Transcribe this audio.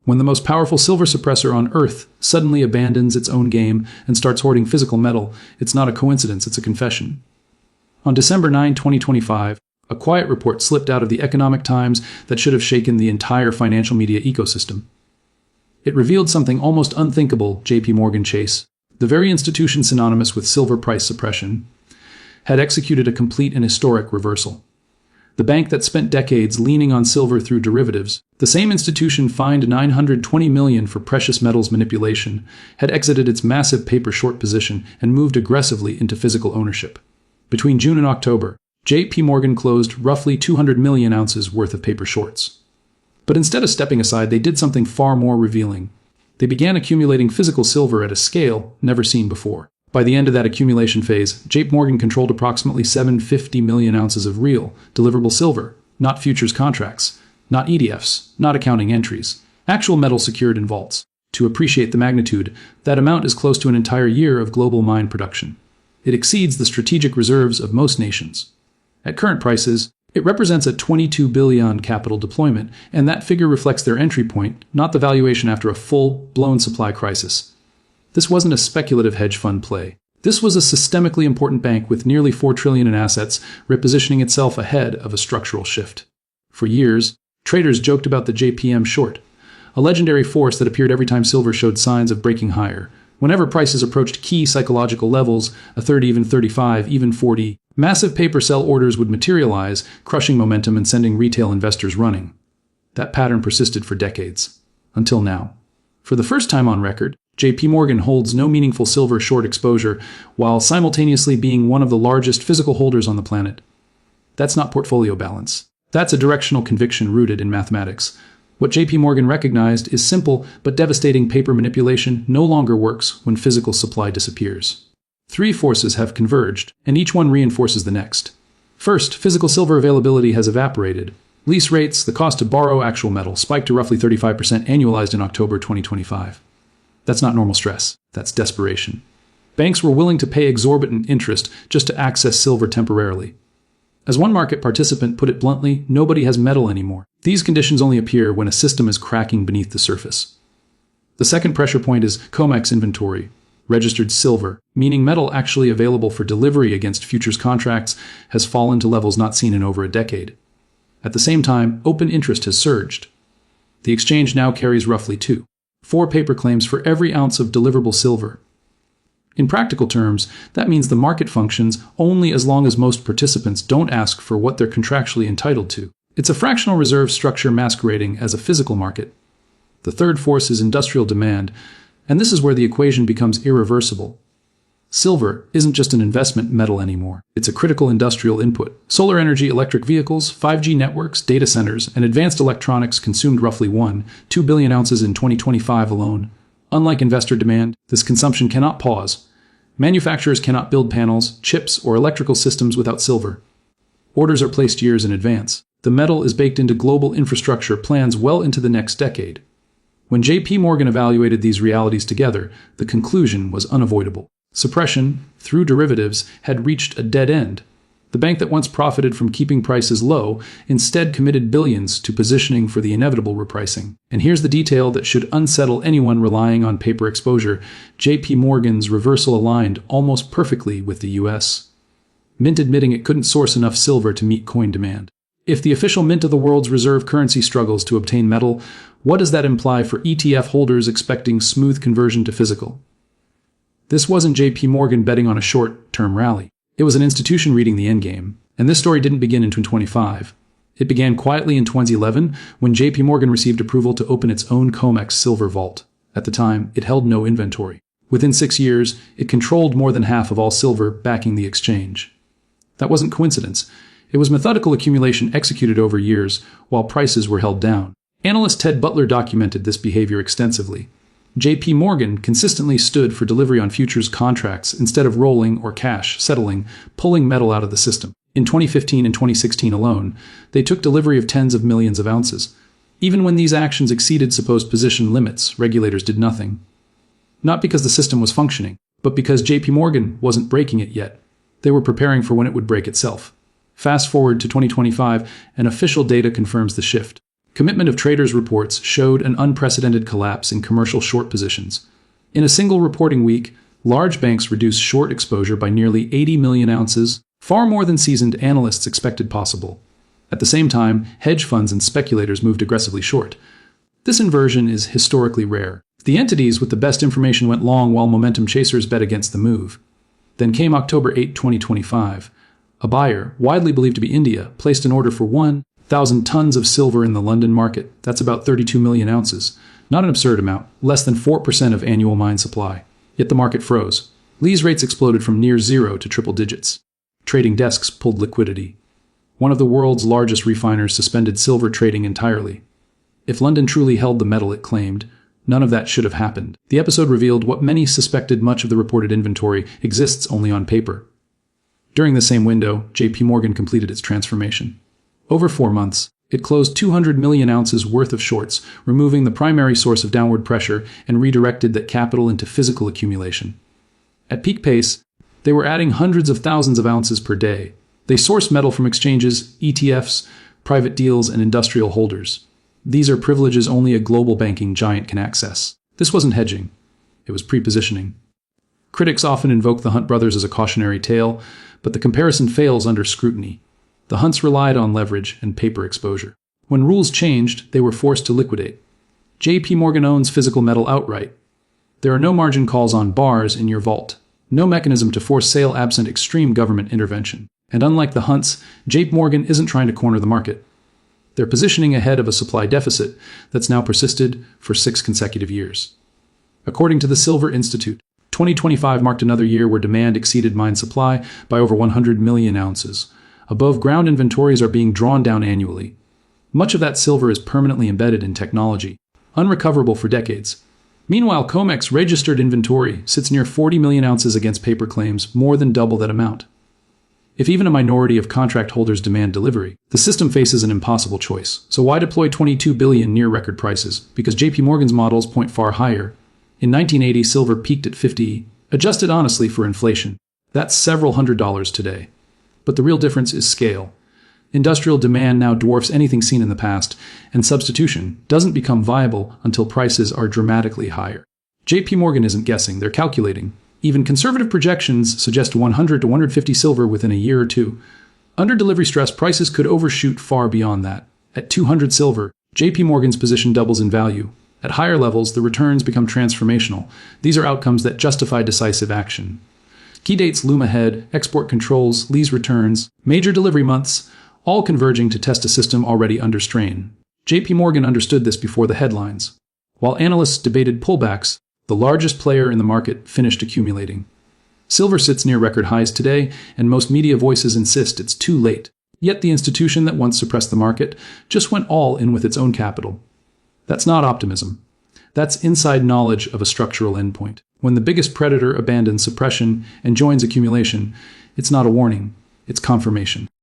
when the most powerful silver suppressor on Earth suddenly abandons its own game and starts hoarding physical metal, it's not a coincidence, it's a confession. On December 9, 2025, a quiet report slipped out of the Economic Times that should have shaken the entire financial media ecosystem. It revealed something almost unthinkable. J.P. Morgan Chase, the very institution synonymous with silver price suppression, had executed a complete and historic reversal. The bank that spent decades leaning on silver through derivatives, the same institution fined $920 million for precious metals manipulation, had exited its massive paper short position and moved aggressively into physical ownership. Between June and October, J.P. Morgan closed roughly 200 million ounces worth of paper shorts. But instead of stepping aside, they did something far more revealing. They began accumulating physical silver at a scale never seen before. By the end of that accumulation phase, J.P. Morgan controlled approximately 750 million ounces of real, deliverable silver, not futures contracts, not ETFs, not accounting entries, actual metal secured in vaults. To appreciate the magnitude, that amount is close to an entire year of global mine production. It exceeds the strategic reserves of most nations. At current prices, it represents a $22 billion capital deployment, and that figure reflects their entry point, not the valuation after a full-blown supply crisis. This wasn't a speculative hedge fund play. This was a systemically important bank with nearly $4 trillion in assets, repositioning itself ahead of a structural shift. For years, traders joked about the JPM short, a legendary force that appeared every time silver showed signs of breaking higher. Whenever prices approached key psychological levels, a 30, even 35, even 40, massive paper sell orders would materialize, crushing momentum and sending retail investors running. That pattern persisted for decades. Until now. For the first time on record, J.P. Morgan holds no meaningful silver short exposure, while simultaneously being one of the largest physical holders on the planet. That's not portfolio balance. That's a directional conviction rooted in mathematics. What J.P. Morgan recognized is simple but devastating: paper manipulation no longer works when physical supply disappears. Three forces have converged, and each one reinforces the next. First, physical silver availability has evaporated. Lease rates, the cost to borrow actual metal, spiked to roughly 35% annualized in October 2025. That's not normal stress. That's desperation. Banks were willing to pay exorbitant interest just to access silver temporarily. As one market participant put it bluntly, nobody has metal anymore. These conditions only appear when a system is cracking beneath the surface. The second pressure point is COMEX inventory, registered silver, meaning metal actually available for delivery against futures contracts, has fallen to levels not seen in over a decade. At the same time, open interest has surged. The exchange now carries roughly 4 paper claims for every ounce of deliverable silver. In practical terms, that means the market functions only as long as most participants don't ask for what they're contractually entitled to. It's a fractional reserve structure masquerading as a physical market. The third force is industrial demand, and this is where the equation becomes irreversible. Silver isn't just an investment metal anymore. It's a critical industrial input. Solar energy, electric vehicles, 5G networks, data centers, and advanced electronics consumed roughly 2 billion ounces in 2025 alone. Unlike investor demand, this consumption cannot pause. Manufacturers cannot build panels, chips, or electrical systems without silver. Orders are placed years in advance. The metal is baked into global infrastructure plans well into the next decade. When J.P. Morgan evaluated these realities together, the conclusion was unavoidable. Suppression, through derivatives, had reached a dead end. The bank that once profited from keeping prices low instead committed billions to positioning for the inevitable repricing. And here's the detail that should unsettle anyone relying on paper exposure. J.P. Morgan's reversal aligned almost perfectly with the U.S. Mint admitting it couldn't source enough silver to meet coin demand. If the official mint of the world's reserve currency struggles to obtain metal, what does that imply for ETF holders expecting smooth conversion to physical? This wasn't J.P. Morgan betting on a short-term rally. It was an institution reading the endgame, and this story didn't begin in 2025. It began quietly in 2011 when J.P. Morgan received approval to open its own COMEX silver vault. At the time, it held no inventory. Within 6 years, it controlled more than half of all silver backing the exchange. That wasn't coincidence. It was methodical accumulation executed over years while prices were held down. Analyst Ted Butler documented this behavior extensively. J.P. Morgan consistently stood for delivery on futures contracts instead of rolling or cash settling, pulling metal out of the system. In 2015 and 2016 alone, they took delivery of tens of millions of ounces. Even when these actions exceeded supposed position limits, regulators did nothing. Not because the system was functioning, but because J.P. Morgan wasn't breaking it yet. They were preparing for when it would break itself. Fast forward to 2025, and official data confirms the shift. Commitment of traders reports showed an unprecedented collapse in commercial short positions. In a single reporting week, large banks reduced short exposure by nearly 80 million ounces, far more than seasoned analysts expected possible. At the same time, hedge funds and speculators moved aggressively short. This inversion is historically rare. The entities with the best information went long while momentum chasers bet against the move. Then came October 8, 2025. A buyer, widely believed to be India, placed an order for 1,000 tons of silver in the London market. That's about 32 million ounces. Not an absurd amount, less than 4% of annual mine supply. Yet the market froze. Lee's rates exploded from near zero to triple digits. Trading desks pulled liquidity. One of the world's largest refiners suspended silver trading entirely. If London truly held the metal it claimed, none of that should have happened. The episode revealed what many suspected: much of the reported inventory exists only on paper. During the same window, J.P. Morgan completed its transformation. Over 4 months, it closed 200 million ounces worth of shorts, removing the primary source of downward pressure and redirected that capital into physical accumulation. At peak pace, they were adding hundreds of thousands of ounces per day. They sourced metal from exchanges, ETFs, private deals, and industrial holders. These are privileges only a global banking giant can access. This wasn't hedging. It was pre-positioning. Critics often invoke the Hunt brothers as a cautionary tale, but the comparison fails under scrutiny. The Hunts relied on leverage and paper exposure. When rules changed, they were forced to liquidate. J.P. Morgan owns physical metal outright. There are no margin calls on bars in your vault. No mechanism to force sale absent extreme government intervention. And unlike the Hunts, J.P. Morgan isn't trying to corner the market. They're positioning ahead of a supply deficit that's now persisted for 6 consecutive years. According to the Silver Institute, 2025 marked another year where demand exceeded mine supply by over 100 million ounces. Above-ground inventories are being drawn down annually. Much of that silver is permanently embedded in technology, unrecoverable for decades. Meanwhile, COMEX registered inventory sits near 40 million ounces against paper claims, more than double that amount. If even a minority of contract holders demand delivery, the system faces an impossible choice. So why deploy 22 billion near record prices? Because JP Morgan's models point far higher. In 1980, silver peaked at 50, adjusted honestly for inflation. That's several $100s today. But the real difference is scale. Industrial demand now dwarfs anything seen in the past, and substitution doesn't become viable until prices are dramatically higher. JP Morgan isn't guessing, they're calculating. Even conservative projections suggest 100 to 150 silver within a year or two. Under delivery stress, prices could overshoot far beyond that. At 200 silver, JP Morgan's position doubles in value. At higher levels, the returns become transformational. These are outcomes that justify decisive action. Key dates loom ahead: export controls, Lee's returns, major delivery months, all converging to test a system already under strain. JP Morgan understood this before the headlines. While analysts debated pullbacks, the largest player in the market finished accumulating. Silver sits near record highs today, and most media voices insist it's too late. Yet the institution that once suppressed the market just went all in with its own capital. That's not optimism. That's inside knowledge of a structural endpoint. When the biggest predator abandons suppression and joins accumulation, it's not a warning, it's confirmation.